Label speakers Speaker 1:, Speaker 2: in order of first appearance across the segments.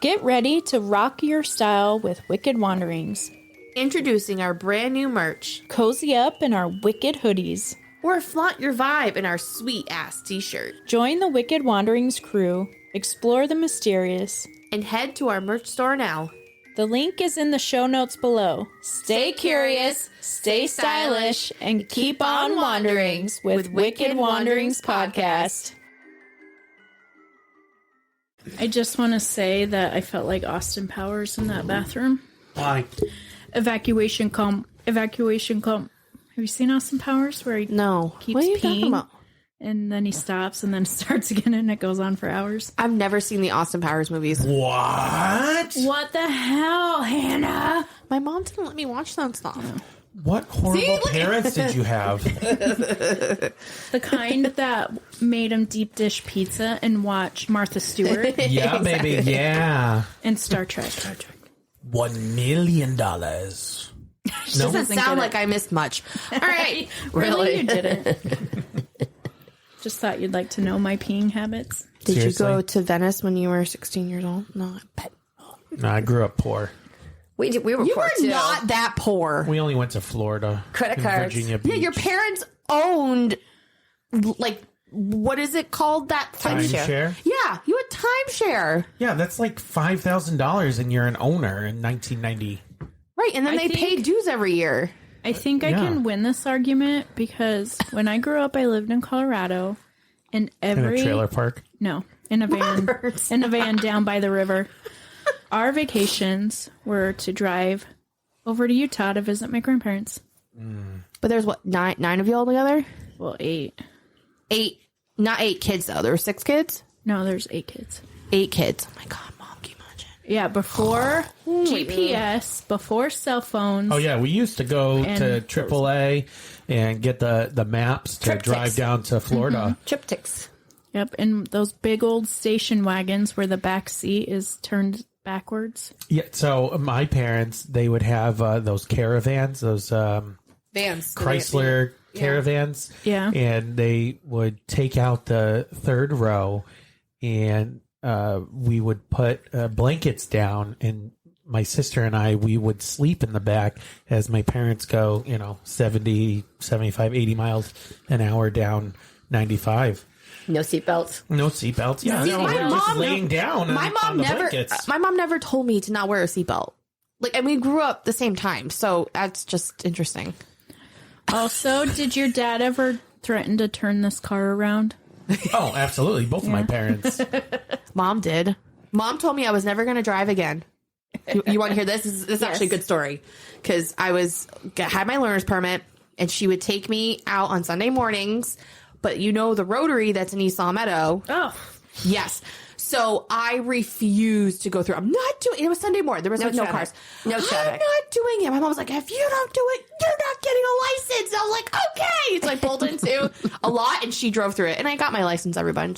Speaker 1: Get ready to rock your style with Wicked Wanderings.
Speaker 2: Introducing our brand new merch.
Speaker 1: Cozy up in our Wicked hoodies.
Speaker 2: Or flaunt your vibe in our sweet-ass t-shirt.
Speaker 1: Join the Wicked Wanderings crew, explore the mysterious,
Speaker 2: and head to our merch store now.
Speaker 1: The link is in the show notes below. Stay curious, stay stylish, and keep on wanderings with Wicked Wanderings Podcast. I just want to say that I felt like Austin Powers in that bathroom.
Speaker 3: Why?
Speaker 1: Evacuation come. Evacuation come. Have you seen Austin Powers where he keeps
Speaker 2: what are you
Speaker 1: peeing
Speaker 2: talking about?
Speaker 1: and then he stops and then starts again and it goes on for hours?
Speaker 2: I've never seen the Austin Powers movies.
Speaker 3: What?
Speaker 1: What the hell, Hannah?
Speaker 2: My mom didn't let me watch that stuff.
Speaker 3: What horrible parents did you have?
Speaker 1: The kind that made him deep dish pizza and watch Martha Stewart
Speaker 3: Yeah, baby, yeah.
Speaker 1: and Star Trek.
Speaker 3: $1 million.
Speaker 2: Doesn't sound like I missed much. All right.
Speaker 1: Really? You didn't. Just thought you'd like to know my peeing habits.
Speaker 2: Did
Speaker 3: Seriously?
Speaker 2: you go to Venice when you were 16 years old? No, I bet.
Speaker 3: No, I grew up poor.
Speaker 4: We were
Speaker 2: You
Speaker 4: poor
Speaker 2: were
Speaker 4: too.
Speaker 2: not that poor.
Speaker 3: We only went to Florida.
Speaker 4: Credit
Speaker 3: and
Speaker 4: cards.
Speaker 3: Virginia Beach.
Speaker 2: Yeah, your parents owned, like, what is it called? That
Speaker 3: Timeshare?
Speaker 2: Yeah, you had timeshare.
Speaker 3: Yeah, that's like $5,000 and you're an owner in 1990.
Speaker 2: Right, and then they paid dues every year.
Speaker 1: I think I can win this argument because when I grew up, I lived in Colorado, and
Speaker 3: In a trailer park.
Speaker 1: No, in a van down by the river. Our vacations were to drive over to Utah to visit my grandparents.
Speaker 2: But there's what, nine of you all together?
Speaker 1: Well, 8.
Speaker 2: 8, not 8 kids though. There were 6 kids.
Speaker 1: No, there's 8 kids.
Speaker 2: 8 kids. Oh my god, mom, can you imagine?
Speaker 1: Yeah, before GPS, before cell phones.
Speaker 3: Oh, yeah, we used to go to AAA and get the maps to drive down to Florida.
Speaker 4: Triptychs.
Speaker 1: Yep, and those big old station wagons where the back seat is turned backwards.
Speaker 3: Yeah, so my parents, they would have those caravans, those
Speaker 2: Vans.
Speaker 3: Chrysler caravans.
Speaker 1: Yeah.
Speaker 3: And they would take out the third row and we would put blankets down, and my sister and I, we would sleep in the back as my parents go, 70, 75, 80 miles an hour down 95.
Speaker 4: No seatbelts.
Speaker 3: No seatbelts. Yeah,
Speaker 2: See,
Speaker 3: no,
Speaker 2: my
Speaker 3: we're just
Speaker 2: mom-
Speaker 3: laying down on the blankets.
Speaker 2: My mom never told me to not wear a seatbelt. Like, and we grew up the same time, so that's just interesting.
Speaker 1: Also, did your dad ever threaten to turn this car around?
Speaker 3: Oh, absolutely. Both of my parents.
Speaker 2: Mom did. Mom told me I was never going to drive again. You want to hear this? This is actually a good story. Because I had my learner's permit, and she would take me out on Sunday mornings. But the Rotary that's in East Meadow.
Speaker 1: Oh.
Speaker 2: Yes. So I refused to go through. I'm not doing it. It was Sunday morning. There was no cars.
Speaker 4: No traffic.
Speaker 2: I'm not doing it. My mom was like, if you don't do it, you're not getting a license. I was like, okay. So I pulled into a lot, and she drove through it. And I got my license, everyone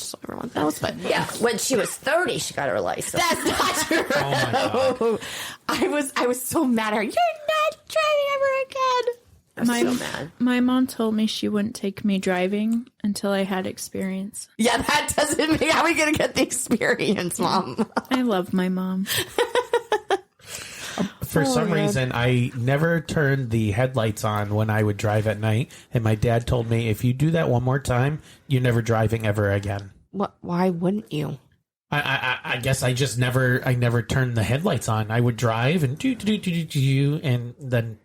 Speaker 2: knows. But
Speaker 4: Yeah, when she was 30, she got her license.
Speaker 2: that's not true.
Speaker 3: Oh, my God.
Speaker 2: I was so mad at her. You're not driving ever again.
Speaker 4: I'm so mad.
Speaker 1: My mom told me she wouldn't take me driving until I had experience.
Speaker 2: Yeah, that doesn't mean how are we going to get the experience, Mom?
Speaker 1: I love my mom.
Speaker 3: For some reason, I never turned the headlights on when I would drive at night. And my dad told me, if you do that one more time, you're never driving ever again.
Speaker 2: What? Why wouldn't you?
Speaker 3: I guess I never turned the headlights on. I would drive and and then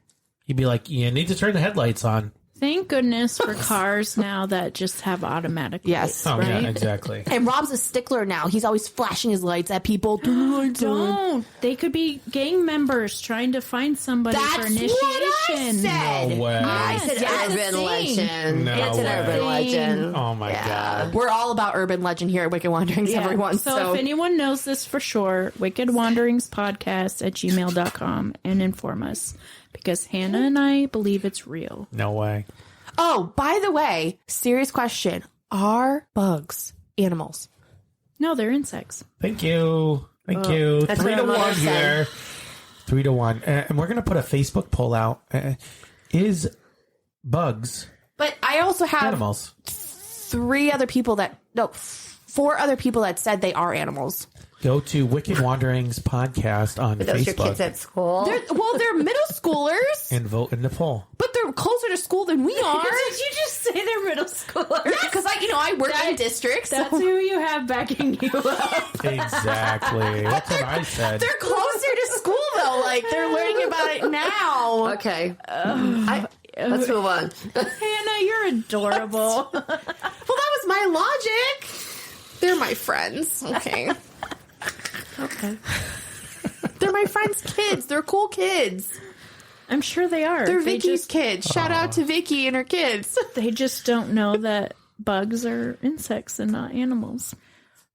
Speaker 3: he'd be like, you need to turn the headlights on.
Speaker 1: Thank goodness for cars now that just have automatic
Speaker 2: Yes.
Speaker 1: lights,
Speaker 3: Oh,
Speaker 1: right?
Speaker 3: yeah, exactly.
Speaker 2: And Rob's a stickler now. He's always flashing his lights at people. Turn the lights on.
Speaker 1: Don't. They could be gang members trying to find somebody
Speaker 2: That's
Speaker 1: for
Speaker 2: what
Speaker 1: initiation.
Speaker 2: I said.
Speaker 3: No way.
Speaker 4: It's an
Speaker 1: Yes,
Speaker 4: urban
Speaker 1: it's a thing.
Speaker 4: legend.
Speaker 3: No
Speaker 4: It's an
Speaker 3: way.
Speaker 4: urban legend.
Speaker 3: Oh, my God.
Speaker 2: We're all about urban legend here at Wicked Wanderings,
Speaker 1: Yeah.
Speaker 2: everyone.
Speaker 1: So if anyone knows this for sure, wickedwanderingspodcast@gmail.com and inform us. Because Hannah and I believe it's real.
Speaker 3: No way.
Speaker 2: Oh, by the way, serious question. Are bugs animals?
Speaker 1: No, they're insects.
Speaker 3: Thank you. Thank you.
Speaker 4: That's
Speaker 3: 3
Speaker 4: what
Speaker 3: to
Speaker 4: our mother
Speaker 3: 1
Speaker 4: said.
Speaker 3: here. 3 to 1. And we're going to put a Facebook poll out. Is bugs
Speaker 2: But I also have
Speaker 3: animals?
Speaker 2: 3 other people that... No, 4 other people that said they are animals.
Speaker 3: Go to Wicked Wanderings podcast on
Speaker 4: Those your
Speaker 3: Facebook
Speaker 4: kids at school.
Speaker 2: They're middle schoolers,
Speaker 3: and vote in the poll.
Speaker 2: but they're closer to school than we are.
Speaker 1: Did you just say they're middle schoolers?
Speaker 2: Yeah, because I work in districts.
Speaker 1: That's who you have backing you up.
Speaker 3: Exactly. That's what I said.
Speaker 2: They're closer to school though. Like they're learning about it now.
Speaker 4: Okay. Let's move on.
Speaker 1: Hannah, you're adorable.
Speaker 2: Well, that was my logic. They're my friends. Okay.
Speaker 4: Okay.
Speaker 2: They're my friends' kids. They're cool kids.
Speaker 1: I'm sure they are.
Speaker 2: They're
Speaker 1: They
Speaker 2: Vicky's
Speaker 1: just,
Speaker 2: kids. Shout out to Vicky and her kids.
Speaker 1: they just don't know that bugs are insects and not animals.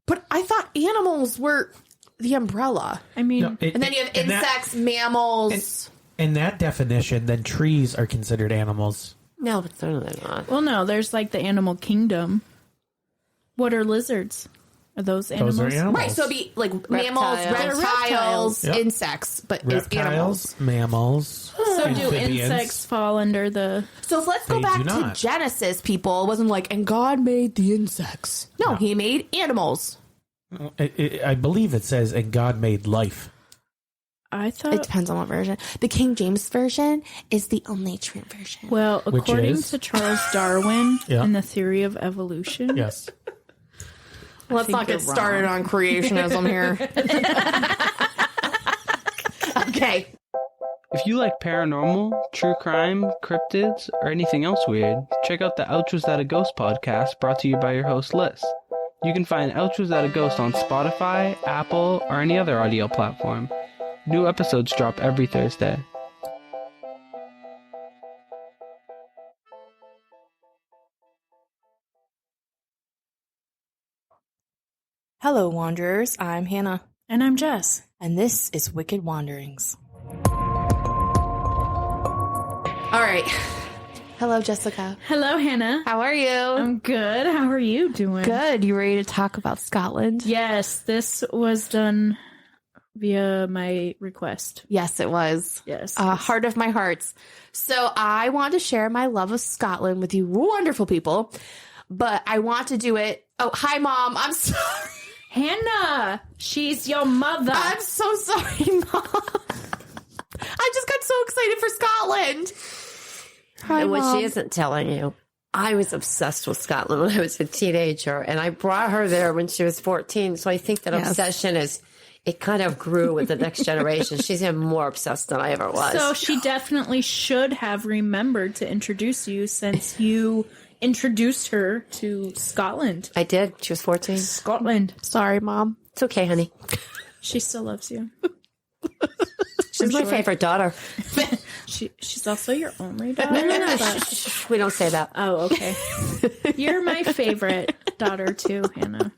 Speaker 2: But I thought animals were the umbrella.
Speaker 1: I mean,
Speaker 3: No,
Speaker 2: And then you have insects, mammals.
Speaker 3: In that definition, then trees are considered animals.
Speaker 4: No, but certainly not.
Speaker 1: well, no, there's like the animal kingdom. What are lizards? Are those animals?
Speaker 3: Those are animals.
Speaker 2: Right, so it'd be like mammals,
Speaker 4: Reptiles.
Speaker 2: reptiles,
Speaker 3: Yep.
Speaker 2: insects, but it's animals.
Speaker 3: Reptiles, mammals.
Speaker 1: So do
Speaker 3: amphibians.
Speaker 1: insects fall under the...
Speaker 2: So let's go
Speaker 3: They
Speaker 2: back
Speaker 3: do
Speaker 2: to
Speaker 3: not.
Speaker 2: Genesis, people. It wasn't like, and God made the insects. No, he made animals.
Speaker 3: I believe it says, and God made life.
Speaker 1: I
Speaker 2: It
Speaker 1: thought...
Speaker 2: depends on what version. The King James version is the only true version.
Speaker 1: Well,
Speaker 3: Which
Speaker 1: according
Speaker 3: is?
Speaker 1: to Charles Darwin
Speaker 3: Yeah.
Speaker 1: and the theory of evolution...
Speaker 3: Yes.
Speaker 2: Let's
Speaker 1: think
Speaker 2: not get
Speaker 1: you're
Speaker 2: started on creationism here. Okay.
Speaker 5: If you like paranormal, true crime, cryptids, or anything else weird, check out the Ouch Was That a Ghost podcast brought to you by your host Liz. You can find Ouch Was That a Ghost on Spotify, Apple, or any other audio platform. New episodes drop every Thursday.
Speaker 2: Hello, Wanderers. I'm Hannah,
Speaker 1: And I'm Jess.
Speaker 2: and this is Wicked Wanderings. All right. Hello, Jessica.
Speaker 1: Hello, Hannah.
Speaker 2: How are you?
Speaker 1: I'm good. How are you doing?
Speaker 2: Good. You ready to talk about Scotland?
Speaker 1: Yes, this was done via my request.
Speaker 2: Yes, it was.
Speaker 1: Yes.
Speaker 2: Heart of my hearts. So I want to share my love of Scotland with you wonderful people, but I want to do it. Oh, hi, Mom. I'm sorry.
Speaker 1: Hannah, she's your mother.
Speaker 2: I'm so sorry, Mom. I just got so excited for Scotland. Hi,
Speaker 4: And what
Speaker 2: Mom.
Speaker 4: she isn't telling you, I was obsessed with Scotland when I was a teenager, and I brought her there when she was 14. So I think that
Speaker 2: Yes.
Speaker 4: obsession it kind of grew with the next generation. She's even more obsessed than I ever was.
Speaker 1: So she definitely should have remembered to introduce you since you introduced her to Scotland.
Speaker 4: I did. She was 14.
Speaker 1: Scotland.
Speaker 2: Sorry, Mom.
Speaker 4: It's okay, honey.
Speaker 1: She still loves you.
Speaker 4: She's my
Speaker 1: sure.
Speaker 4: favorite daughter.
Speaker 1: She's also your only daughter.
Speaker 4: No.
Speaker 1: but-
Speaker 4: We don't say that.
Speaker 1: Oh, okay. You're my favorite daughter too, Hannah.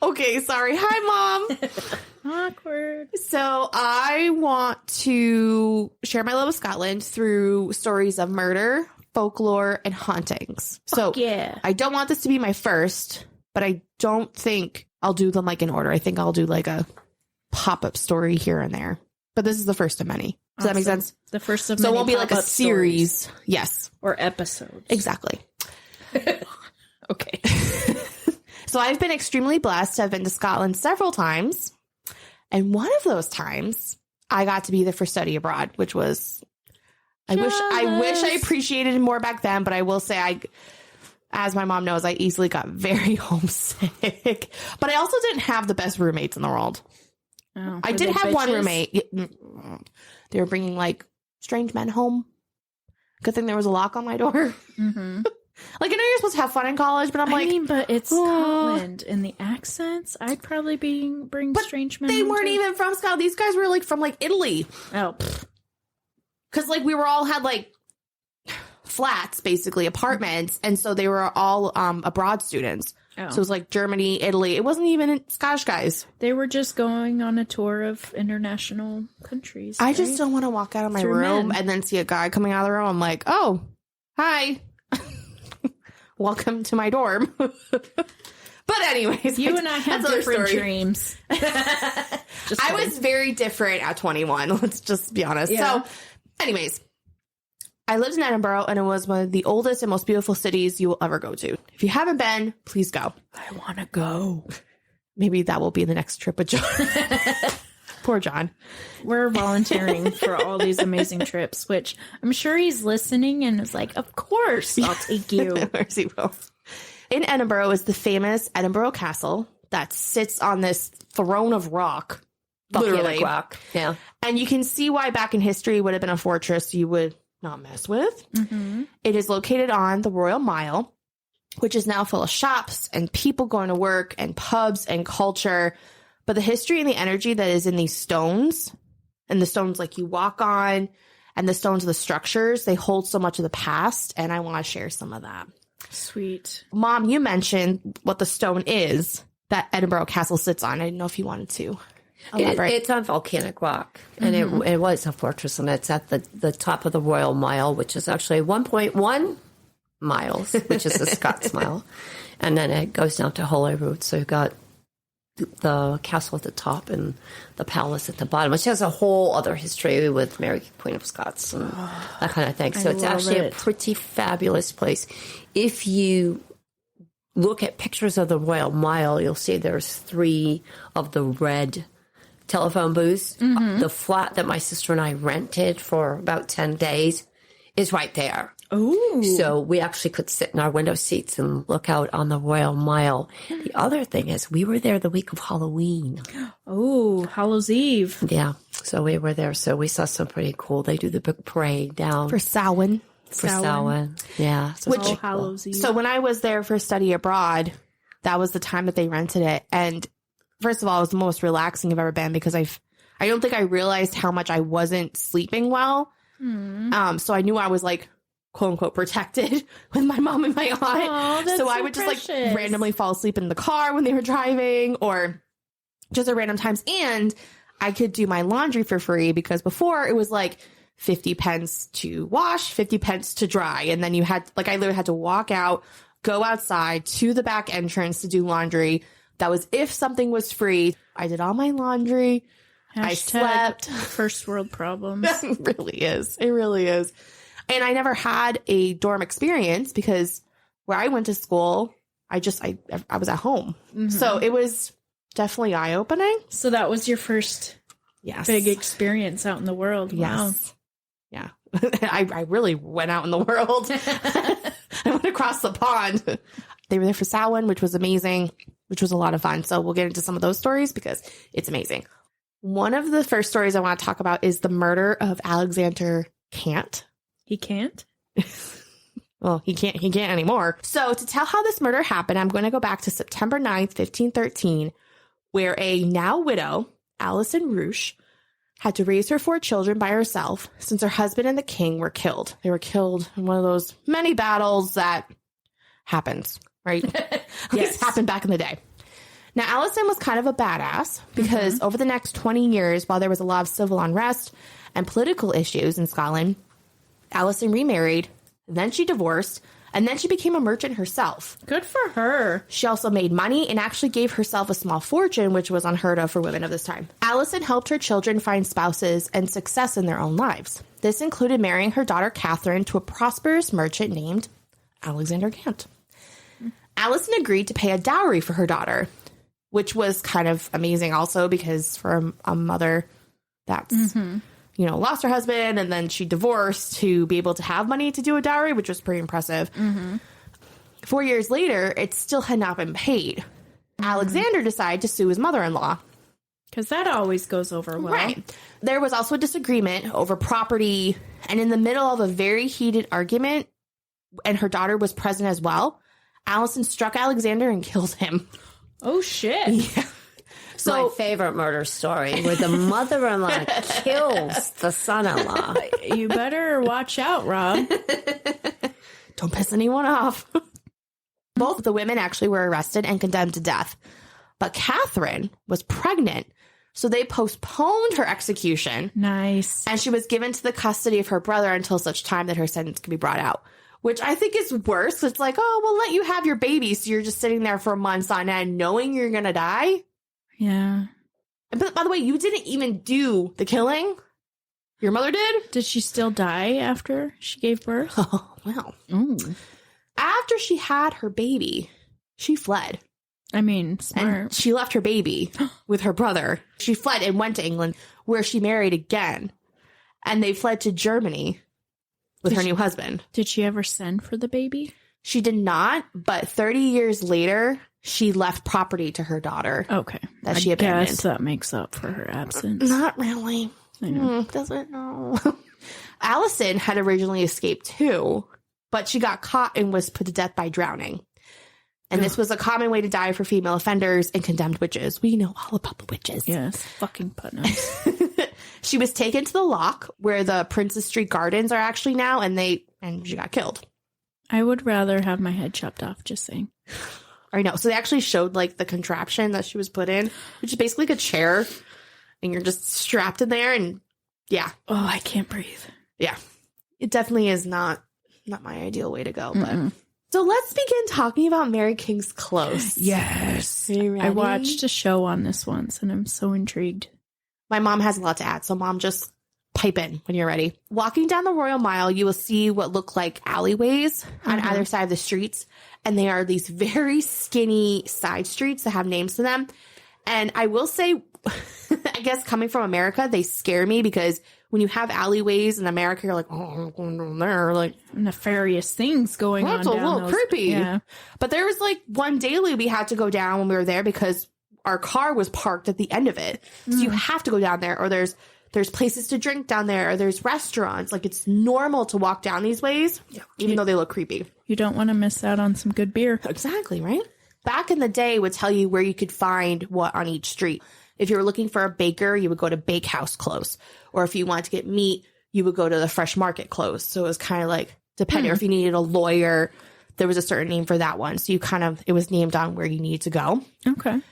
Speaker 2: Okay, sorry. Hi, Mom.
Speaker 1: Awkward.
Speaker 2: So I want to share my love of Scotland through stories of murder, folklore, and hauntings. So
Speaker 1: Yeah.
Speaker 2: I don't want this to be my first, but I don't think I'll do them like in order. I think I'll do like a pop-up story here and there. But this is the first of many. Does that make
Speaker 1: Awesome.
Speaker 2: sense?
Speaker 1: The first of
Speaker 2: So it
Speaker 1: many
Speaker 2: won't be like a
Speaker 1: pop-up
Speaker 2: series.
Speaker 1: stories
Speaker 2: Yes,
Speaker 1: or episodes.
Speaker 2: exactly.
Speaker 1: Okay.
Speaker 2: So I've been extremely blessed to have been to Scotland several times. And one of those times I got to be there for study abroad, which was I wish I appreciated it more back then, but I will say as my mom knows, I easily got very homesick. But I also didn't have the best roommates in the world.
Speaker 1: Oh,
Speaker 2: I
Speaker 1: were
Speaker 2: did
Speaker 1: they
Speaker 2: have one
Speaker 1: bitches?
Speaker 2: roommate. They were bringing like strange men home. Good thing there was a lock on my door.
Speaker 1: Mm-hmm.
Speaker 2: Like I know you're supposed to have fun in college, but I'm
Speaker 1: I
Speaker 2: like,
Speaker 1: mean, but it's
Speaker 2: oh.
Speaker 1: Scotland and the accents. I'd probably bring
Speaker 2: But
Speaker 1: strange men.
Speaker 2: they
Speaker 1: home,
Speaker 2: weren't
Speaker 1: too.
Speaker 2: even from Scotland. These guys were like from like Italy.
Speaker 1: Oh, pfft.
Speaker 2: Because like we were all had like flats, basically apartments, and so they were all abroad students.
Speaker 1: Oh.
Speaker 2: So it was like Germany, Italy. It wasn't even Scottish guys.
Speaker 1: They were just going on a tour of international countries.
Speaker 2: I just
Speaker 1: right?
Speaker 2: don't want to walk out of my
Speaker 1: Through
Speaker 2: room
Speaker 1: men.
Speaker 2: and then see a guy coming out of the room. I'm like, oh, hi, welcome to my dorm. But anyways,
Speaker 1: You and I have
Speaker 2: that's another
Speaker 1: different
Speaker 2: story.
Speaker 1: dreams. Just
Speaker 2: I
Speaker 1: kidding.
Speaker 2: was very different at 21. Let's just be honest.
Speaker 1: Yeah.
Speaker 2: So, anyways, I lived in Edinburgh, and it was one of the oldest and most beautiful cities you will ever go to. If you haven't been, please go.
Speaker 1: I want to go.
Speaker 2: Maybe that will be the next trip with John. Poor John.
Speaker 1: We're volunteering for all these amazing trips, which I'm sure he's listening and is like, of course, I'll take you.
Speaker 2: Of course he will. In Edinburgh is the famous Edinburgh Castle that sits on this throne of rock.
Speaker 4: Volcanic
Speaker 2: Literally.
Speaker 4: rock. Yeah.
Speaker 2: And you can see why back in history it would have been a fortress you would not mess with. It is located on the Royal Mile, which is now full of shops and people going to work and pubs and culture. But the history and the energy that is in these stones, and the stones like you walk on, and the stones of the structures, they hold so much of the past. And I want to share some of that.
Speaker 1: Sweet.
Speaker 2: Mom, you mentioned what the stone is that Edinburgh Castle sits on. I didn't know if you wanted to elaborate.
Speaker 4: It's on volcanic rock, and it was a fortress, and it's at the top of the Royal Mile, which is actually 1.1 miles, which is the Scots Mile, and then it goes down to Holyrood. So you've got the castle at the top and the palace at the bottom, which has a whole other history with Mary, Queen of Scots, and that kind of thing. So it's actually a pretty fabulous place. If you look at pictures of the Royal Mile, you'll see there's 3 of the red telephone booths. The flat that my sister and I rented for about 10 days is right there.
Speaker 1: Ooh.
Speaker 4: So we actually could sit in our window seats and look out on the Royal Mile. The other thing is we were there the week of Halloween.
Speaker 1: Oh, Hallows Eve.
Speaker 4: Yeah. So we were there. So we saw some pretty cool. They do the big parade down
Speaker 2: For Samhain.
Speaker 4: for Samhain. Yeah. So
Speaker 2: Which-
Speaker 1: All Hallows Eve.
Speaker 2: So when I was there for study abroad, that was the time that they rented it. And first of all, it was the most relaxing I've ever been because I don't think I realized how much I wasn't sleeping well. So I knew I was like, quote unquote, protected with my mom and my aunt.
Speaker 1: Aw, that's
Speaker 2: so I
Speaker 1: so
Speaker 2: would just like
Speaker 1: precious.
Speaker 2: randomly fall asleep in the car when they were driving or just at random times. And I could do my laundry for free because before it was like 50 pence to wash, 50 pence to dry. And then you had, like, I literally had to walk out, go outside to the back entrance to do laundry. That was if something was free. I did all my laundry. I slept.
Speaker 1: First world problems.
Speaker 2: It really is. It really is. And I never had a dorm experience because where I went to school, I was at home. So it was definitely eye-opening.
Speaker 1: So that was your first
Speaker 2: Yes.
Speaker 1: big experience out in the world.
Speaker 2: Yes. Yeah. I really went out in the world. I went across the pond. They were there for Samhain, which was amazing, which was a lot of fun. So we'll get into some of those stories because it's amazing. One of the first stories I want to talk about is the murder of Alexander Cant.
Speaker 1: He can't?
Speaker 2: Well, he can't anymore. So to tell how this murder happened, I'm going to go back to September 9th, 1513, where a now widow, Alison Rouche, had to raise her 4 children by herself since her husband and the king were killed. They were killed in one of those many battles that happens, right? This happened back in the day. Now, Alison was kind of a badass because over the next 20 years, while there was a lot of civil unrest and political issues in Scotland, Alison remarried, then she divorced, and then she became a merchant herself.
Speaker 1: Good for her.
Speaker 2: She also made money and actually gave herself a small fortune, which was unheard of for women of this time. Alison helped her children find spouses and success in their own lives. This included marrying her daughter Catherine to a prosperous merchant named Alexander Cant. Alison agreed to pay a dowry for her daughter, which was kind of amazing also because for a mother that's... lost her husband and then she divorced to be able to have money to do a dowry, which was pretty impressive. 4 years later, it still had not been paid. Alexander decided to sue his mother-in-law.
Speaker 1: Because that always goes over well.
Speaker 2: Right. There was also a disagreement over property, and in the middle of a very heated argument, and her daughter was present as well, Alison struck Alexander and killed him.
Speaker 1: Oh, shit.
Speaker 2: Yeah.
Speaker 4: My favorite murder story where the mother-in-law kills the son-in-law.
Speaker 1: You better watch out, Rob.
Speaker 2: Don't piss anyone off. Both of the women actually were arrested and condemned to death. But Catherine was pregnant, so they postponed her execution.
Speaker 1: Nice.
Speaker 2: And she was given to the custody of her brother until such time that her sentence could be brought out. Which I think is worse. It's like, oh, we'll let you have your baby, so you're just sitting there for months on end knowing you're going to die.
Speaker 1: Yeah.
Speaker 2: But by the way, you didn't even do the killing. Your mother did?
Speaker 1: Did she still die after she gave birth?
Speaker 2: Oh, wow.
Speaker 1: Mm.
Speaker 2: After she had her baby, she fled.
Speaker 1: I mean, smart.
Speaker 2: And she left her baby with her brother. She fled and went to England, where she married again. And they fled to Germany with her new husband.
Speaker 1: Did she ever send for the baby?
Speaker 2: She did not, but 30 years later, she left property to her daughter.
Speaker 1: Okay.
Speaker 2: That she abandoned.
Speaker 1: I guess that makes up for her absence.
Speaker 2: Not really.
Speaker 1: I know.
Speaker 2: Doesn't know. Allison had originally escaped too, but she got caught and was put to death by drowning. And this was a common way to die for female offenders and condemned witches. We know all about the witches.
Speaker 1: Yes, fucking Putnams.
Speaker 2: She was taken to the lock where the Princess Street Gardens are actually now, and she got killed.
Speaker 1: I would rather have my head chopped off, just saying.
Speaker 2: I know. So they actually showed like the contraption that she was put in, which is basically like a chair, and you're just strapped in there, and yeah.
Speaker 1: Oh, I can't breathe.
Speaker 2: Yeah. It definitely is not my ideal way to go, but... So let's begin talking about Mary King's Close.
Speaker 1: Yes.
Speaker 2: Are you ready?
Speaker 1: I watched a show on this once, and I'm so intrigued.
Speaker 2: My mom has a lot to add, so Mom, just pipe in when you're ready. Walking down the Royal Mile, you will see what look like alleyways on either side of the streets, and they are these very skinny side streets that have names to them. And I will say, I guess coming from America, they scare me because when you have alleyways in America, you're like, oh, I'm going down there. Like,
Speaker 1: nefarious things going on.
Speaker 2: That's a little creepy.
Speaker 1: Yeah.
Speaker 2: But there was like one daily we had to go down when we were there because our car was parked at the end of it. So you have to go down there, or there's places to drink down there, or there's restaurants. Like, it's normal to walk down these ways, even though they look creepy.
Speaker 1: You don't want to miss out on some good beer.
Speaker 2: Exactly, right? Back in the day would tell you where you could find what on each street. If you were looking for a baker, you would go to Bakehouse Close. Or if you wanted to get meat, you would go to the Fresh Market Close. So it was kind of like, depending. Or if you needed a lawyer, there was a certain name for that one. So it was named on where you needed to go.
Speaker 1: Okay.
Speaker 2: It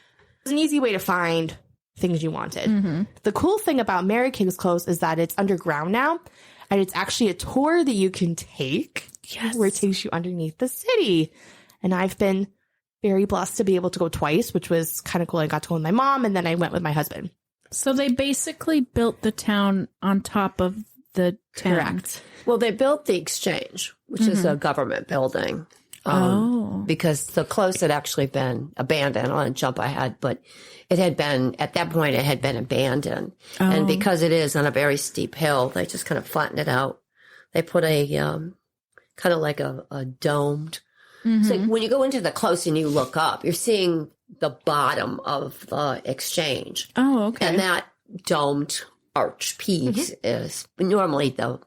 Speaker 2: was an easy way to find things you wanted. The cool thing about Mary King's Close is that it's underground now. And it's actually a tour that you can take.
Speaker 1: Yes.
Speaker 2: Where it takes you underneath the city. And I've been very blessed to be able to go twice, which was kind of cool. I got to go with my mom, and then I went with my husband.
Speaker 1: So they basically built the town on top of the town.
Speaker 2: Correct.
Speaker 4: Well, they built the Exchange, which is a government building. Because the close had actually been abandoned. I want to jump ahead, but it had been, at that point, it had been abandoned. And because it is on a very steep hill, they just kind of flattened it out. They put a kind of like a domed. So when you go into the close and you look up, you're seeing the bottom of the Exchange.
Speaker 1: Oh, okay.
Speaker 4: And that domed arch piece is normally the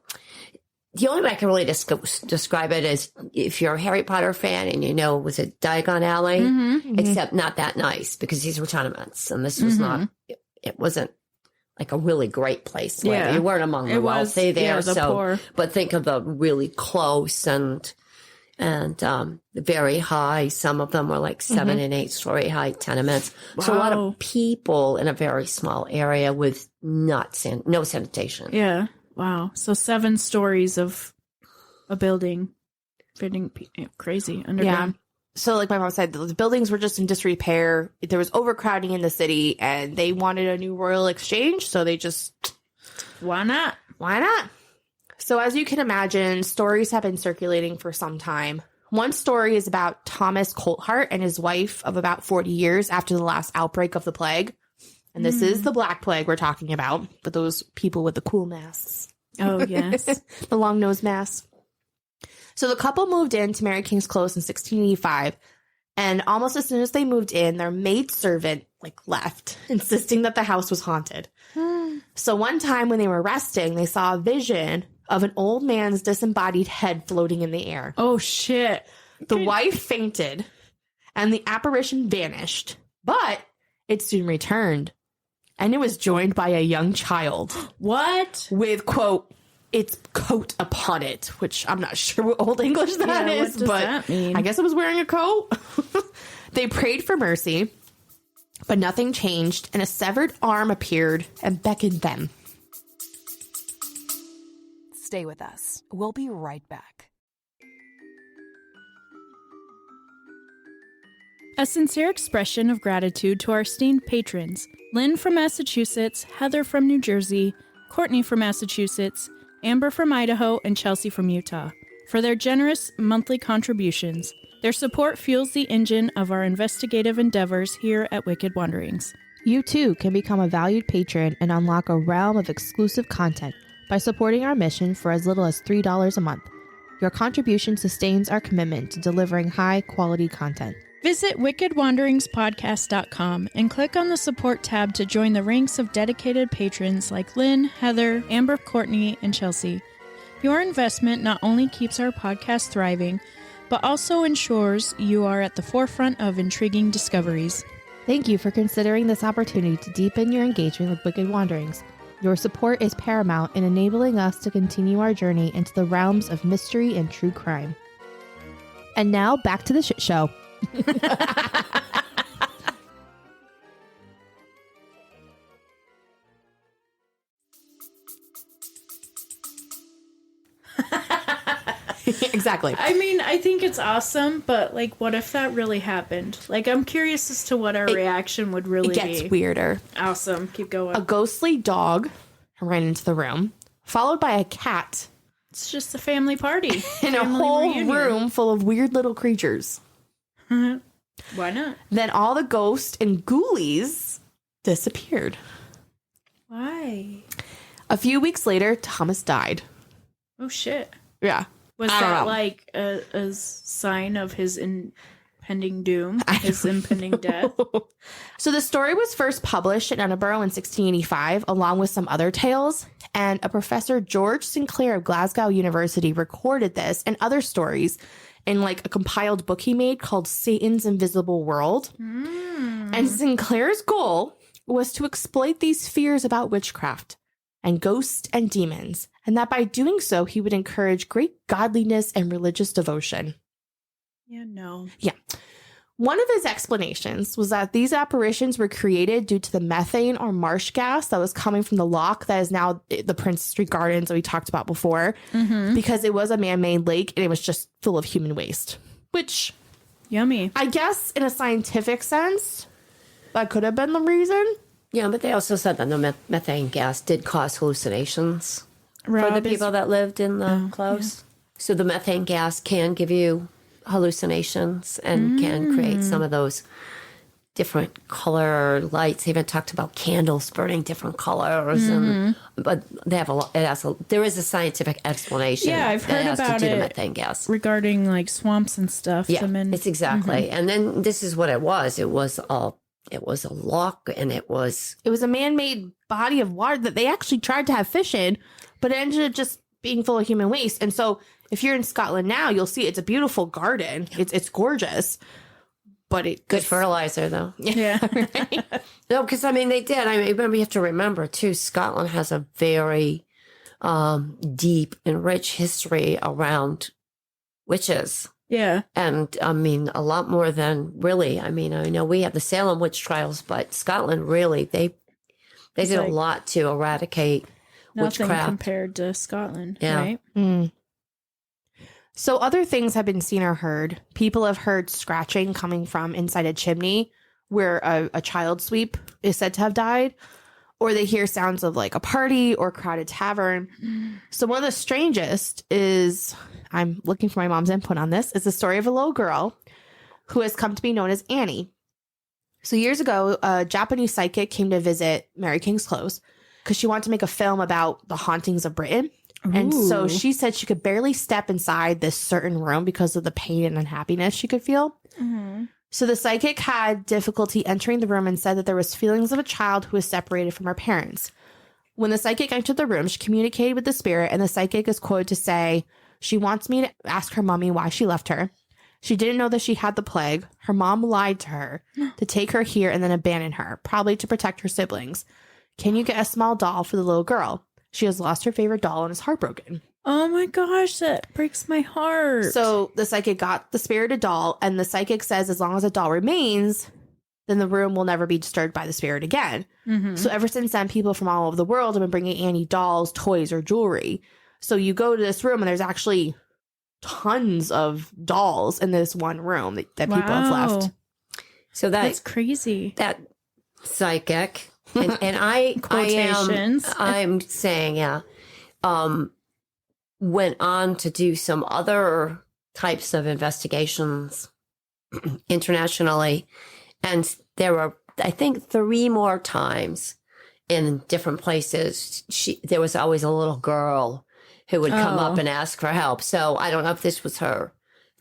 Speaker 4: only way I can really describe it is if you're a Harry Potter fan and you know, was it Diagon Alley? Except not that nice because these were tenements and this was not, it wasn't like a really great place. To live. You weren't among the wealthy there.
Speaker 1: The poor.
Speaker 4: But think of the really close and very high. Some of them were like 7 and 8 story high tenements. Wow. So a lot of people in a very small area with no sanitation.
Speaker 1: Yeah. Wow. So 7 stories of a building fitting crazy underground.
Speaker 2: Yeah. So like my mom said, the buildings were just in disrepair. There was overcrowding in the city and they wanted a new Royal Exchange. So they just...
Speaker 1: Why not?
Speaker 2: Why not? So as you can imagine, stories have been circulating for some time. One story is about Thomas Colthart and his wife of about 40 years after the last outbreak of the plague. And this is the Black Plague we're talking about, but those people with the cool masks.
Speaker 1: Oh, yes.
Speaker 2: The long-nosed masks. So the couple moved into Mary King's Close in 1685. And almost as soon as they moved in, their maidservant left, insisting that the house was haunted. So one time when they were resting, they saw a vision of an old man's disembodied head floating in the air.
Speaker 1: Oh, shit.
Speaker 2: The wife fainted, and the apparition vanished. But it soon returned, and it was joined by a young child.
Speaker 1: What?
Speaker 2: With, quote, its coat upon it, which I'm not sure what Old English that is,
Speaker 1: what does
Speaker 2: but
Speaker 1: that mean?
Speaker 2: I guess it was wearing a coat. They prayed for mercy, but nothing changed, and a severed arm appeared and beckoned them.
Speaker 6: Stay with us. We'll be right back.
Speaker 1: A sincere expression of gratitude to our esteemed patrons, Lynn from Massachusetts, Heather from New Jersey, Courtney from Massachusetts, Amber from Idaho, and Chelsea from Utah for their generous monthly contributions. Their support fuels the engine of our investigative endeavors here at Wicked Wanderings.
Speaker 7: You too can become a valued patron and unlock a realm of exclusive content by supporting our mission for as little as $3 a month. Your contribution sustains our commitment to delivering high-quality content.
Speaker 1: Visit wickedwanderingspodcast.com and click on the support tab to join the ranks of dedicated patrons like Lynn, Heather, Amber, Courtney, and Chelsea. Your investment not only keeps our podcast thriving, but also ensures you are at the forefront of intriguing discoveries.
Speaker 7: Thank you for considering this opportunity to deepen your engagement with Wicked Wanderings. Your support is paramount in enabling us to continue our journey into the realms of mystery and true crime. And now, back to the shit show.
Speaker 2: Exactly.
Speaker 1: I mean, I think it's awesome, but like, what if that really happened? Like, I'm curious as to what our reaction would really
Speaker 2: It gets
Speaker 1: be.
Speaker 2: weirder.
Speaker 1: Awesome. Keep going.
Speaker 2: A ghostly dog ran into the room, followed by a cat
Speaker 1: It's just a family party.
Speaker 2: and a
Speaker 1: Family
Speaker 2: whole
Speaker 1: reunion.
Speaker 2: room full of weird little creatures.
Speaker 1: Why not?
Speaker 2: Then all the ghosts and ghoulies disappeared.
Speaker 1: Why?
Speaker 2: A few weeks later, Thomas died.
Speaker 1: Oh, shit.
Speaker 2: Yeah.
Speaker 1: Was
Speaker 2: I don't
Speaker 1: that
Speaker 2: know.
Speaker 1: like a sign of his impending doom? His impending death?
Speaker 2: So the story was first published in Edinburgh in 1685, along with some other tales. And a professor, George Sinclair of Glasgow University, recorded this and other stories in like a compiled book he made called Satan's Invisible World. And Sinclair's goal was to exploit these fears about witchcraft and ghosts and demons, and that by doing so, he would encourage great godliness and religious devotion.
Speaker 1: Yeah, no.
Speaker 2: Yeah. One of his explanations was that these apparitions were created due to the methane or marsh gas that was coming from the loch that is now the Prince Street Gardens that we talked about before, because it was a man-made lake and it was just full of human waste, which
Speaker 1: Yummy.
Speaker 2: I guess in a scientific sense, that could have been the reason.
Speaker 4: Yeah, but they also said that the methane gas did cause hallucinations for the
Speaker 1: Rob is-
Speaker 4: people that lived in the close. So the methane gas can give you hallucinations and can create some of those different color lights. They even talked about candles burning different colors, but they have a lot. There is a scientific explanation.
Speaker 1: Yeah, I've
Speaker 4: that
Speaker 1: heard
Speaker 4: has
Speaker 1: about
Speaker 4: to do to
Speaker 1: it.
Speaker 4: methane gas.
Speaker 1: regarding like swamps and stuff.
Speaker 4: Yeah,
Speaker 1: I mean,
Speaker 4: it's exactly. And then this is what it was. It was a lock, and it was
Speaker 2: It was a man-made body of water that they actually tried to have fish in, but it ended up just being full of human waste. And so if you're in Scotland now, you'll see it's a beautiful garden. It's gorgeous, but it
Speaker 4: good fertilizer, though.
Speaker 1: yeah.
Speaker 4: No, because I mean they did. I mean, remember, you have to remember too. Scotland has a very deep and rich history around witches,
Speaker 1: Yeah.
Speaker 4: and I mean a lot more than really. I mean, I know we have the Salem witch trials, but Scotland really they did
Speaker 1: like
Speaker 4: a lot to eradicate
Speaker 1: Nothing
Speaker 4: witchcraft.
Speaker 1: compared to Scotland,
Speaker 4: Yeah.
Speaker 1: right?
Speaker 2: So other things have been seen or heard. People have heard scratching coming from inside a chimney where a child sweep is said to have died, or they hear sounds of like a party or crowded tavern. So one of the strangest is, I'm looking for my mom's input on this, is the story of a little girl who has come to be known as Annie. So years ago, a Japanese psychic came to visit Mary King's Close because she wanted to make a film about the hauntings of Britain. And so she said she could barely step inside this certain room because of the pain and unhappiness she could feel. So the psychic had difficulty entering the room and said that there was feelings of a child who was separated from her parents. When the psychic entered the room, she communicated with the spirit, and the psychic is quoted to say, "She wants me to ask her mommy why she left her. She didn't know that she had the plague. Her mom lied to her to take her here and then abandon her, probably to protect her siblings. Can you get a small doll for the little girl? She has lost her favorite doll and is heartbroken."
Speaker 1: Oh my gosh, that breaks my heart.
Speaker 2: So the psychic got the spirit a doll, and the psychic says as long as the doll remains, then the room will never be disturbed by the spirit again. So ever since then, people from all over the world have been bringing Annie dolls, toys, or jewelry. So you go to this room, and there's actually tons of dolls in this one room that people have left.
Speaker 4: So
Speaker 1: that's crazy.
Speaker 4: that psychic And I'm
Speaker 1: Quotations.
Speaker 4: saying, went on to do some other types of investigations internationally. And there were, I think, 3 more times in different places. There was always a little girl who would come up and ask for help. So I don't know if this was her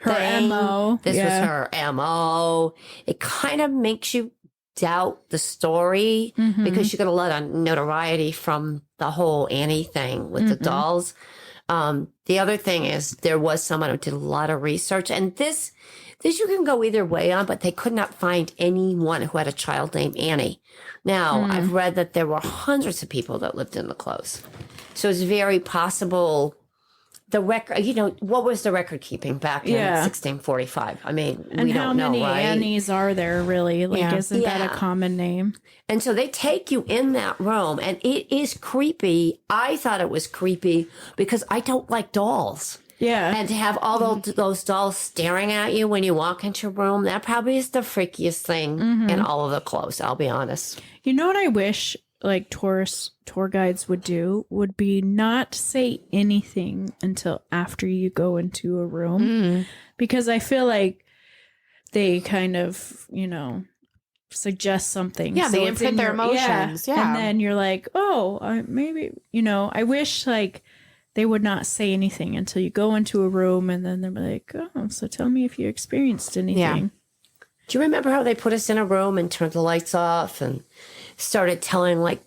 Speaker 4: thing.
Speaker 1: MO.
Speaker 4: This was her MO. It kind of makes you doubt the story because you get a lot of notoriety from the whole Annie thing with the dolls. The other thing is there was someone who did a lot of research, and this you can go either way on, but they could not find anyone who had a child named Annie. Now, I've read that there were hundreds of people that lived in the close. So it's very possible the record, what was the record keeping back in 1645? I mean,
Speaker 1: And
Speaker 4: we don't know,
Speaker 1: how many
Speaker 4: right?
Speaker 1: Annies are there really? Like, isn't that a common name?
Speaker 4: And so they take you in that room, and it is creepy. I thought it was creepy because I don't like dolls.
Speaker 1: Yeah.
Speaker 4: And to have all those dolls staring at you when you walk into a room, that probably is the freakiest thing in all of the clothes, I'll be honest.
Speaker 1: You know what I wish like tour guides would do would be not say anything until after you go into a room, because I feel like they kind of, suggest something.
Speaker 2: Yeah,
Speaker 1: So
Speaker 2: they
Speaker 1: it's
Speaker 2: imprint
Speaker 1: in
Speaker 2: their
Speaker 1: your-
Speaker 2: emotions. Yeah.
Speaker 1: And then you're like, oh, maybe, I wish like they would not say anything until you go into a room, and then they're like, oh, so tell me if you experienced anything.
Speaker 4: Do you remember how they put us in a room and turned the lights off and started telling, like,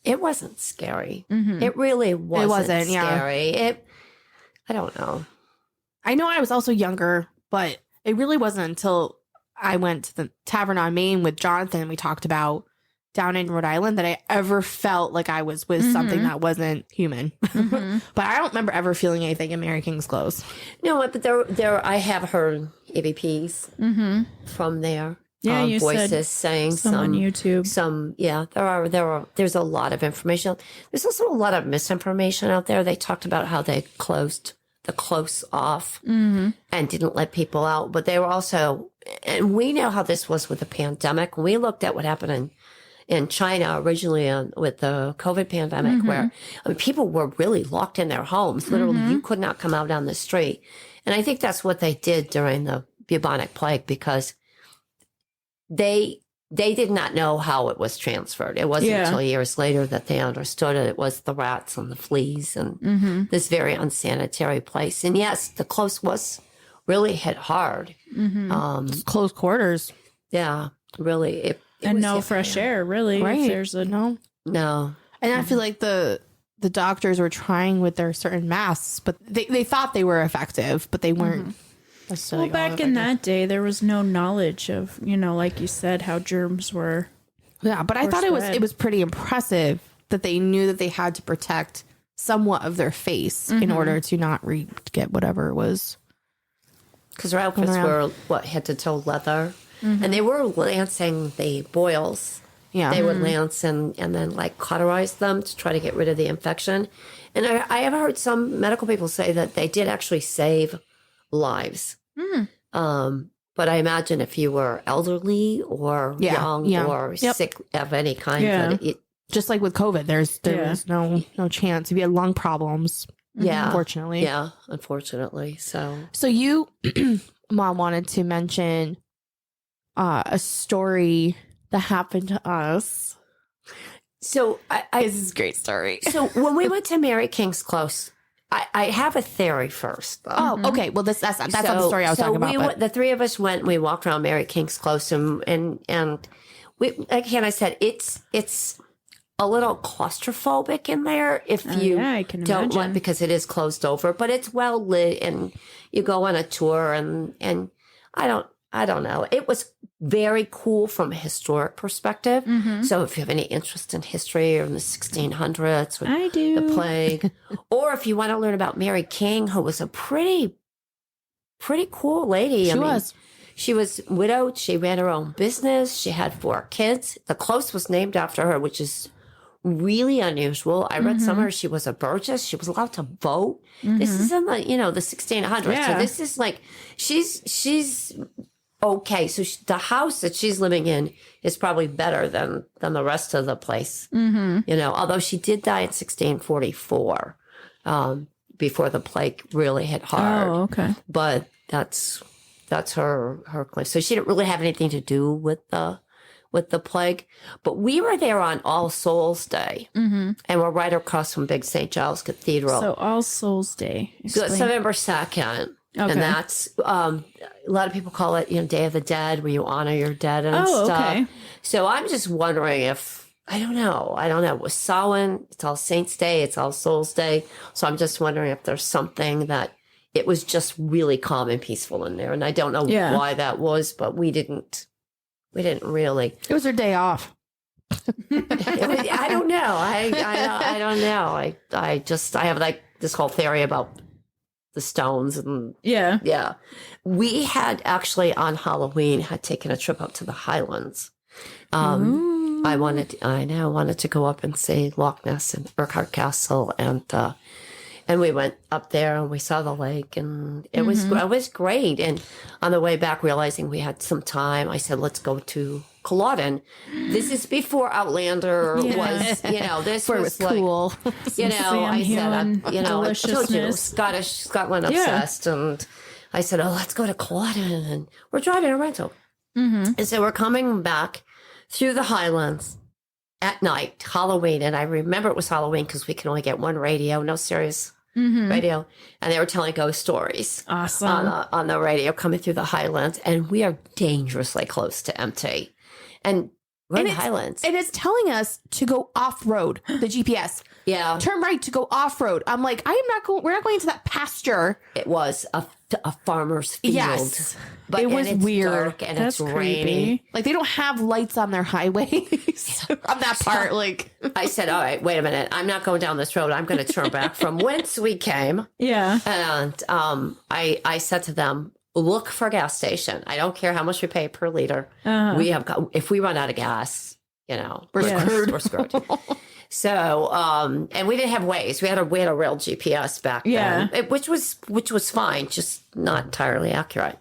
Speaker 4: it wasn't scary. It really wasn't scary. I don't know.
Speaker 2: I know I was also younger, but it really wasn't until I went to the Tavern on Main with Jonathan and we talked about down in Rhode Island that I ever felt like I was with something that wasn't human. But I don't remember ever feeling anything in Mary King's clothes.
Speaker 4: No, but there I have heard EVPs from there.
Speaker 1: Yeah, you
Speaker 4: voices
Speaker 1: said
Speaker 4: saying
Speaker 1: some on YouTube.
Speaker 4: There's a lot of information. There's also a lot of misinformation out there. They talked about how they closed the close off and didn't let people out, but they were also, and we know how this was with the pandemic. We looked at what happened in China originally with the COVID pandemic, where people were really locked in their homes. Literally, you could not come out on the street. And I think that's what they did during the bubonic plague, because they did not know how it was transferred. It wasn't until years later that they understood it. It was the rats and the fleas and this very unsanitary place. And yes, the close was really hit hard.
Speaker 2: Close quarters.
Speaker 4: Yeah, really. It
Speaker 1: And
Speaker 4: was
Speaker 1: no
Speaker 4: hit
Speaker 1: fresh
Speaker 4: hard.
Speaker 1: air, really.
Speaker 2: Right.
Speaker 1: If there's a
Speaker 2: No.
Speaker 4: No.
Speaker 2: And I feel like the doctors were trying with their certain masks, but they thought they were effective, but they weren't necessarily.
Speaker 1: Well, back in that day, there was no knowledge of, like you said, how germs were.
Speaker 2: Yeah, but I
Speaker 1: or
Speaker 2: thought
Speaker 1: spread.
Speaker 2: it was pretty impressive that they knew that they had to protect somewhat of their face in order to not get whatever it was.
Speaker 4: Because their outfits were, head to toe leather. And they were lancing the boils.
Speaker 2: Yeah.
Speaker 4: They would lance and then like cauterize them to try to get rid of the infection. And I have heard some medical people say that they did actually save lives. But I imagine if you were elderly or young or sick of any kind, that it,
Speaker 2: Just like with COVID, there was no chance if you had lung problems. Unfortunately.
Speaker 4: Yeah, unfortunately.
Speaker 2: So you, Mom, wanted to mention a story that happened to us.
Speaker 4: So
Speaker 2: This is a great story.
Speaker 4: So when we went to Mary King's Close, I have a theory first. Though.
Speaker 2: Oh, okay. Well, that's not the story I was talking about. But.
Speaker 4: The 3 of us went. We walked around Mary King's Close, and we, again, I said it's a little claustrophobic in there if you
Speaker 1: I can
Speaker 4: don't
Speaker 1: imagine.
Speaker 4: want, because it is closed over, but it's well lit, and you go on a tour, and I don't know. It was very cool from a historic perspective. So if you have any interest in history or in the 1600s, or
Speaker 1: I do.
Speaker 4: the plague, or if you want to learn about Mary King, who was a pretty cool lady. She was widowed. She ran her own business. She had 4 kids. The close was named after her, which is really unusual. I read somewhere she was a burgess. She was allowed to vote. This is in the 1600s.
Speaker 1: Yeah.
Speaker 4: So this is like she's okay. So the house that she's living in is probably better than the rest of the place. You know, although she did die in 1644, before the plague really hit hard.
Speaker 1: Oh, okay.
Speaker 4: But that's her claim. So she didn't really have anything to do with the plague. But we were there on All Souls Day, and we're right across from Big St. Giles Cathedral.
Speaker 1: So All Souls Day.
Speaker 4: So it's November 2nd.
Speaker 1: Okay.
Speaker 4: And that's, a lot of people call it, Day of the Dead, where you honor your dead and stuff.
Speaker 1: Okay.
Speaker 4: So I'm just wondering if, I don't know. It was Samhain, it's All Saints Day, it's All Souls Day. So I'm just wondering if there's something that it was just really calm and peaceful in there. And I don't know why that was, but we didn't really.
Speaker 7: It was her day off.
Speaker 4: I don't know. I don't know. I have like this whole theory about the stones and
Speaker 1: Yeah.
Speaker 4: we had actually on Halloween had taken a trip up to the Highlands. I wanted to go up and see Loch Ness and Urquhart Castle, and we went up there and we saw the lake, and it was great. And on the way back, realizing we had some time, I said, let's go to Culloden. This is before Outlander was, this was like,
Speaker 7: cool.
Speaker 4: I said, I told you, Scotland obsessed. And I said, let's go to Culloden. And we're driving a rental. And so we're coming back through the Highlands at night, Halloween. And I remember it was Halloween because we can only get one radio, no Sirius radio. And they were telling ghost stories on the radio coming through the Highlands. And we are dangerously close to MT. And we're in the Highlands.
Speaker 2: And it's telling us to go off-road, the GPS.
Speaker 4: Yeah.
Speaker 2: Turn right to go off-road. I'm like, we're not going into that pasture.
Speaker 4: It was a farmer's field.
Speaker 2: Yes.
Speaker 4: But
Speaker 2: it was
Speaker 4: it's
Speaker 2: weird.
Speaker 4: Dark and
Speaker 1: That's
Speaker 4: it's rainy.
Speaker 2: Like, they don't have lights on their highways on that part. Like,
Speaker 4: I said, all right, wait a minute. I'm not going down this road. I'm going to turn back from whence we came.
Speaker 1: Yeah.
Speaker 4: And I said to them, look for a gas station. I don't care how much we pay per liter. If we run out of gas, we're screwed. We're screwed. So, and we didn't have Waze. We had a real GPS back then, which was fine, just not entirely accurate.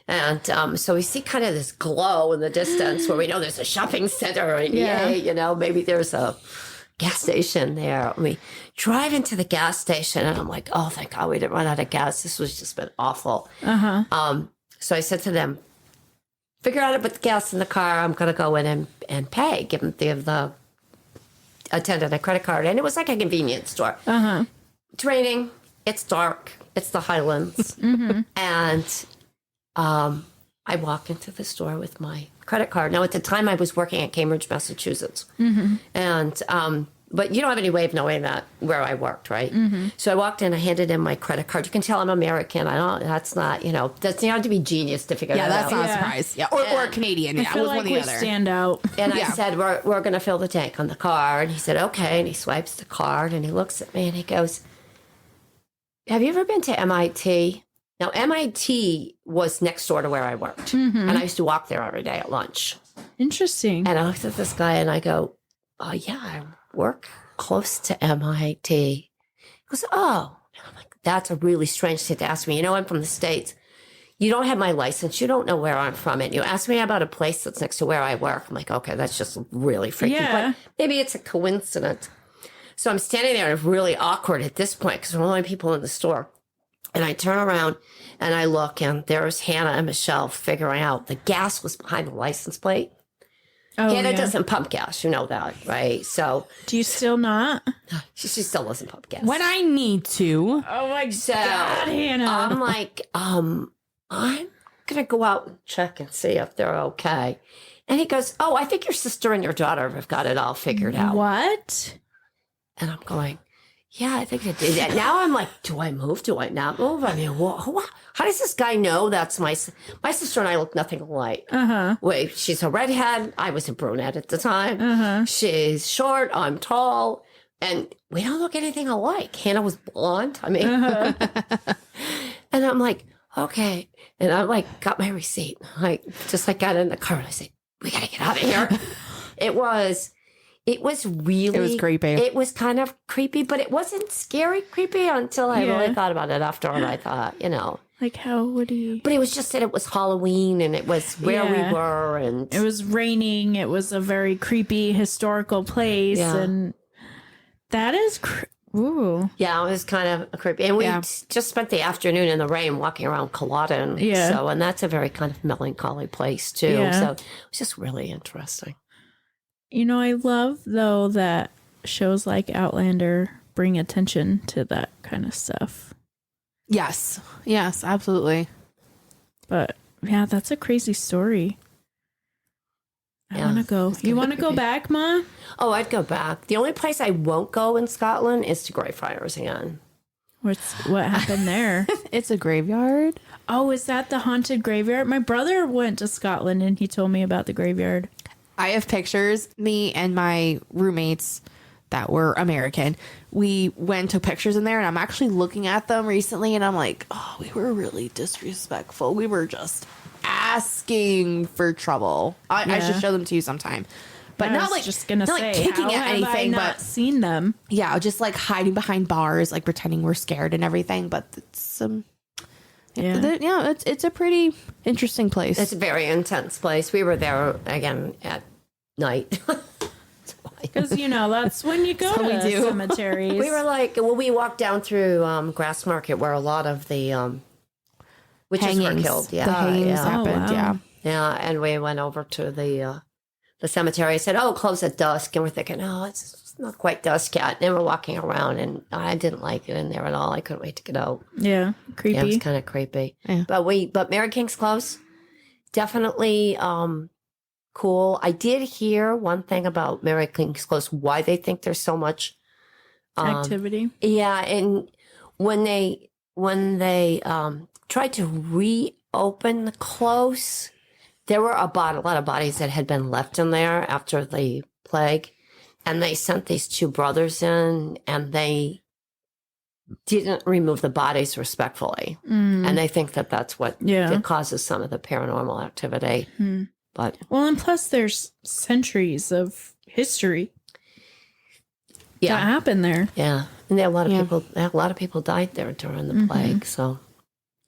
Speaker 4: And so we see kind of this glow in the distance where we know there's a shopping center, and maybe there's a gas station there. We drive into the gas station, and I'm like, oh, thank God we didn't run out of gas. This was just been awful. So I said to them, figure out how to put the gas in the car. I'm going to go in and pay. Give the attendant a credit card. And it was like a convenience store. It's raining. It's dark. It's the Highlands. And I walk into the store with my credit card. Now, at the time, I was working at Cambridge, Massachusetts. And but you don't have any way of knowing that where I worked, right? So I walked in, I handed in my credit card. You can tell I'm American. That's not, you have to be genius to figure that out.
Speaker 2: that's not a surprise. Yeah, or Canadian.
Speaker 1: I feel
Speaker 2: was
Speaker 1: like
Speaker 2: one or the
Speaker 1: we
Speaker 2: other.
Speaker 1: stand out.
Speaker 4: And I said, we're going to fill the tank on the car. And he said, okay. And he swipes the card and he looks at me and he goes, have you ever been to MIT? Now, MIT was next door to where I worked. And I used to walk there every day at lunch.
Speaker 1: Interesting.
Speaker 4: And I looked at this guy and I go, oh, yeah, I work close to MIT. He goes, oh. And I'm like, that's a really strange thing to ask me. I'm from the States. You don't have my license. You don't know where I'm from. And you ask me about a place that's next to where I work. I'm like, okay, that's just really freaky.
Speaker 1: Yeah.
Speaker 4: But maybe it's a coincidence. So I'm standing there and it's really awkward at this point because there are only people in the store. And I turn around and I look and there's Hannah and Michelle figuring out the gas was behind the license plate.
Speaker 1: Oh,
Speaker 4: Hannah doesn't pump gas. You know that, right? So
Speaker 1: do you still not?
Speaker 4: she still doesn't pump gas.
Speaker 2: When I need to.
Speaker 1: Oh my
Speaker 4: So
Speaker 1: God, Hannah.
Speaker 4: I'm like, I'm going to go out and check and see if they're okay. And he goes, oh, I think your sister and your daughter have got it all figured out.
Speaker 1: What?
Speaker 4: And I'm going, yeah, I think I did. Now I'm like, do I move? Do I not move? I mean, how does this guy know that's my sister and I look nothing alike? Wait, she's a redhead. I was a brunette at the time. She's short. I'm tall. And we don't look anything alike. Hannah was blonde. I mean, and I'm like, okay. And I got my receipt. I just got in the car and I said, we got to get out of here. It was creepy. It was kind of creepy, but it wasn't scary creepy until I really thought about it after. And I thought,
Speaker 1: Like, how would he?
Speaker 4: But it was just that it was Halloween and it was where we were, and
Speaker 1: it was raining. It was a very creepy historical place, and that is, ooh,
Speaker 4: yeah, it was kind of creepy. And we just spent the afternoon in the rain walking around Culloden, and that's a very kind of melancholy place too. So it was just really interesting.
Speaker 1: You know, I love though that shows like Outlander bring attention to that kind of stuff.
Speaker 2: Yes, absolutely.
Speaker 1: But yeah, that's a crazy story. I want to go. You want to go back, Ma?
Speaker 4: Oh, I'd go back. The only place I won't go in Scotland is to Greyfriars again.
Speaker 1: What happened there?
Speaker 7: It's a graveyard.
Speaker 1: Oh, is that the haunted graveyard? My brother went to Scotland and he told me about the graveyard.
Speaker 2: I have pictures. Me and my roommates that were American, we went and took pictures in there, and I'm actually looking at them recently, and I'm like, oh, we were really disrespectful. We were just asking for trouble. I should show them to you sometime. But not like
Speaker 1: just gonna
Speaker 2: not
Speaker 1: say,
Speaker 2: like kicking
Speaker 1: how
Speaker 2: at
Speaker 1: have
Speaker 2: anything,
Speaker 1: I not
Speaker 2: but
Speaker 1: seen them.
Speaker 2: Yeah, just like hiding behind bars, like pretending we're scared and everything. But it's it's a pretty interesting place.
Speaker 4: It's a very intense place. We were there again at night.
Speaker 1: Because, that's when you go to cemeteries.
Speaker 4: We were we walked down through Grassmarket where a lot of the witches were killed. Yeah,
Speaker 2: the hangings happened.
Speaker 1: Wow.
Speaker 4: Yeah, and we went over to the cemetery. I said, "Oh, close at dusk," and we're thinking, "Oh, it's not quite dusk yet." And we're walking around, and I didn't like it in there at all. I couldn't wait to get out.
Speaker 1: Yeah, creepy.
Speaker 4: Yeah, it was kind of creepy.
Speaker 2: Yeah.
Speaker 4: But Mary King's Close, definitely. Cool. I did hear one thing about Mary King's Close, why they think there's so much
Speaker 1: activity.
Speaker 4: Yeah, and when they tried to reopen the close, there were a lot of bodies that had been left in there after the plague, and they sent these two brothers in, and they didn't remove the bodies respectfully, and they think that that's what causes some of the paranormal activity. But
Speaker 1: and plus there's centuries of history that happened there.
Speaker 4: Yeah, and there are a lot of people died there during the plague, so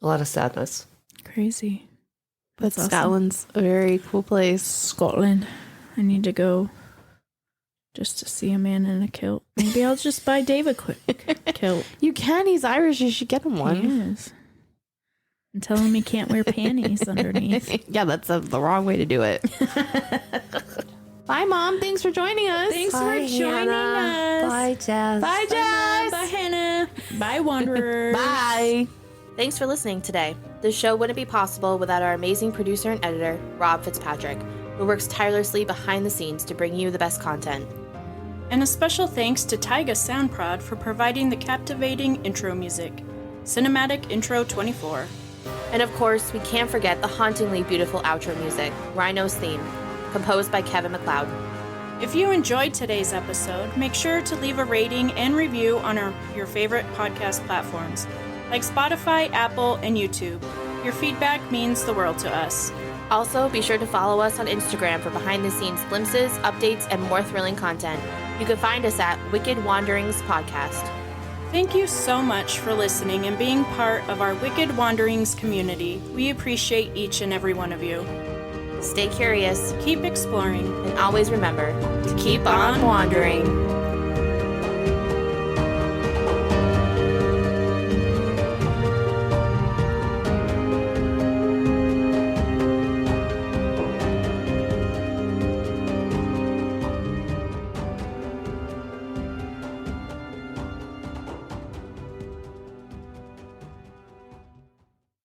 Speaker 4: a lot of sadness.
Speaker 1: Crazy.
Speaker 7: But
Speaker 1: That's
Speaker 7: Scotland's a very cool place.
Speaker 1: Scotland. I need to go just to see a man in a kilt. Maybe I'll just buy Dave a quick kilt.
Speaker 2: You can. He's Irish. You should get him one.
Speaker 1: He is. And tell him he can't wear panties underneath.
Speaker 2: Yeah, that's the wrong way to do it. Bye, Mom. Thanks for joining us.
Speaker 1: Thanks for joining us.
Speaker 4: Bye, Jess.
Speaker 2: Bye, Jess.
Speaker 1: Bye, Hannah. Bye, Wanderers.
Speaker 2: Bye.
Speaker 8: Thanks for listening today. This show wouldn't be possible without our amazing producer and editor, Rob Fitzpatrick, who works tirelessly behind the scenes to bring you the best content.
Speaker 1: And a special thanks to Taiga Soundprod for providing the captivating intro music. Cinematic Intro 24.
Speaker 8: And of course, we can't forget the hauntingly beautiful outro music, Rhino's Theme, composed by Kevin MacLeod.
Speaker 1: If you enjoyed today's episode, make sure to leave a rating and review on your favorite podcast platforms, like Spotify, Apple, and YouTube. Your feedback means the world to us.
Speaker 8: Also, be sure to follow us on Instagram for behind-the-scenes glimpses, updates, and more thrilling content. You can find us at Wicked Wanderings Podcast.
Speaker 1: Thank you so much for listening and being part of our Wicked Wanderings community. We appreciate each and every one of you.
Speaker 8: Stay curious,
Speaker 1: keep exploring,
Speaker 8: and always remember to keep on wandering.